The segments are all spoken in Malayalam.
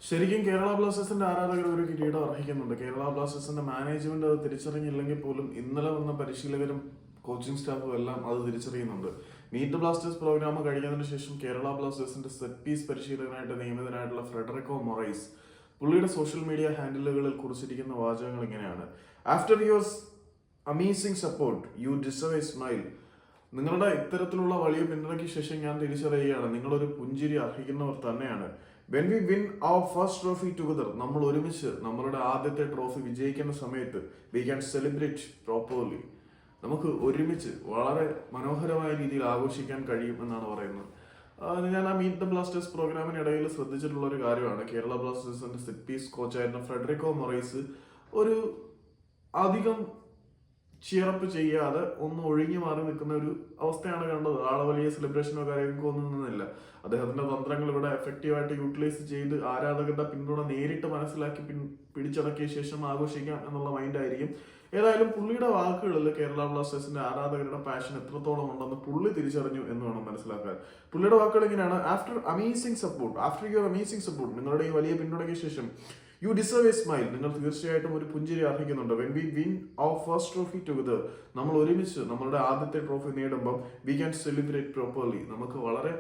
ശരിക്കും കേരള ബ്ലാസ്റ്റേഴ്സിന്റെ ആരാധകർ ഒരു കിരീടം അർഹിക്കുന്നുണ്ട്. കേരള ബ്ലാസ്റ്റേഴ്സിന്റെ മാനേജ്മെന്റ് അത് തിരിച്ചറിഞ്ഞില്ലെങ്കിൽ പോലും ഇന്നലെ വന്ന പരിശീലകരും കോച്ചിങ് സ്റ്റാഫും എല്ലാം അത് തിരിച്ചറിയുന്നുണ്ട്. മീറ്റ് ബ്ലാസ്റ്റേഴ്സ് പ്രോഗ്രാം കഴിഞ്ഞതിന് ശേഷം കേരള ബ്ലാസ്റ്റേഴ്സിന്റെ സെറ്റ് പീസ് പരിശീലകനായിട്ട് നിയമിതനായിട്ടുള്ള ഫ്രെഡറിക്കോ മൊറൈസ് പുള്ളിയുടെ സോഷ്യൽ മീഡിയ ഹാൻഡിലുകളിൽ കുറിച്ചിരിക്കുന്ന വാചകങ്ങൾ ഇങ്ങനെയാണ്: after yours amazing support you deserve A smile. നിങ്ങളുടെ ഇത്തരത്തിലുള്ള വലിയ പിന്തുണയ്ക്ക് ശേഷം ഞാൻ തിരിച്ചറിയുകയാണ്, നിങ്ങളൊരു പുഞ്ചിരി അർഹിക്കുന്നവർ തന്നെയാണ്. When we win our first trophy together, നമ്മൾ ഒരുമിച്ച് നമ്മളുടെ ആദ്യത്തെ ട്രോഫി വിജയിക്കുന്ന സമയത്ത് വി ക്യാൻ സെലിബ്രേറ്റ് പ്രോപ്പർലി. നമുക്ക് ഒരുമിച്ച് വളരെ മനോഹരമായ രീതിയിൽ ആഘോഷിക്കാൻ കഴിയും എന്നാണ് പറയുന്നത്. ഞാൻ ആ മീറ്റ് ദ ബ്ലാസ്റ്റേഴ്സ് പ്രോഗ്രാമിനിടയിൽ ശ്രദ്ധിച്ചിട്ടുള്ള ഒരു കാര്യമാണ്, കേരള ബ്ലാസ്റ്റേഴ്സിന്റെ സെറ്റ് പീസ് കോച്ചായിരുന്ന ഫ്രെഡറിക്കോ മൊറൈസ് ഒരു അധികം ചിയറപ്പ് ചെയ്യാതെ ഒന്ന് ഒഴിഞ്ഞു മാറി നിൽക്കുന്ന ഒരു അവസ്ഥയാണ് കണ്ടത്. ആളെ വലിയ സെലിബ്രേഷനോ കാര്യങ്ങൾക്കോ ഒന്നും നിന്നില്ല. അദ്ദേഹത്തിന്റെ തന്ത്രങ്ങൾ ഇവിടെ എഫക്റ്റീവായിട്ട് യൂട്ടിലൈസ് ചെയ്ത് ആരാധകരുടെ പിന്തുണ നേരിട്ട് മനസ്സിലാക്കി പിടിച്ചടക്കിയ ശേഷം ആഘോഷിക്കാം എന്നുള്ള മൈൻഡായിരിക്കും. ഏതായാലും പുള്ളിയുടെ വാക്കുകളിൽ കേരള ബ്ലാസ്റ്റേഴ്സിന്റെ ആരാധകരുടെ പാഷൻ എത്രത്തോളം ഉണ്ടെന്ന് പുള്ളി തിരിച്ചറിഞ്ഞു എന്ന് വേണം മനസ്സിലാക്കാൻ. പുള്ളിയുടെ വാക്കുകൾ ഇങ്ങനെയാണ്: ആഫ്റ്റർ യുവർ അമേസിംഗ് സപ്പോർട്ട്, നിങ്ങളുടെ ഈ വലിയ പിന്തുണയ്ക്ക് ശേഷം യു ഡിസേർവ് എ സ്മൈൽ, നിങ്ങൾ തീർച്ചയായിട്ടും ഒരു പുഞ്ചിരി അർഹിക്കുന്നുണ്ട്. When we win our first trophy together, നമ്മൾ ഒരുമിച്ച് നമ്മളുടെ ആദ്യത്തെ ട്രോഫി നേടുമ്പോൾ വി ക്യാൻ സെലിബ്രേറ്റ് പ്രോപ്പർലി, നമുക്ക് വളരെ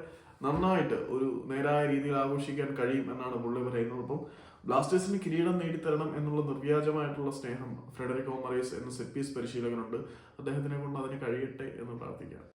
നന്നായിട്ട് ഒരു നേരായ രീതിയിൽ ആഘോഷിക്കാൻ കഴിയും എന്നാണ് പുള്ളി പറയുന്നത്. അപ്പം ബ്ലാസ്റ്റേഴ്സിന് കിരീടം നേടിത്തരണം എന്നുള്ള നിർവ്യാജമായിട്ടുള്ള സ്നേഹം ഫ്രെഡറിക്കോ മൊറൈസ് എന്ന സെറ്റ് പീസ് പരിശീലകനുണ്ട്. അദ്ദേഹത്തിനെ കൊണ്ട് അതിന് കഴിയട്ടെ എന്ന് പ്രാർത്ഥിക്കാം.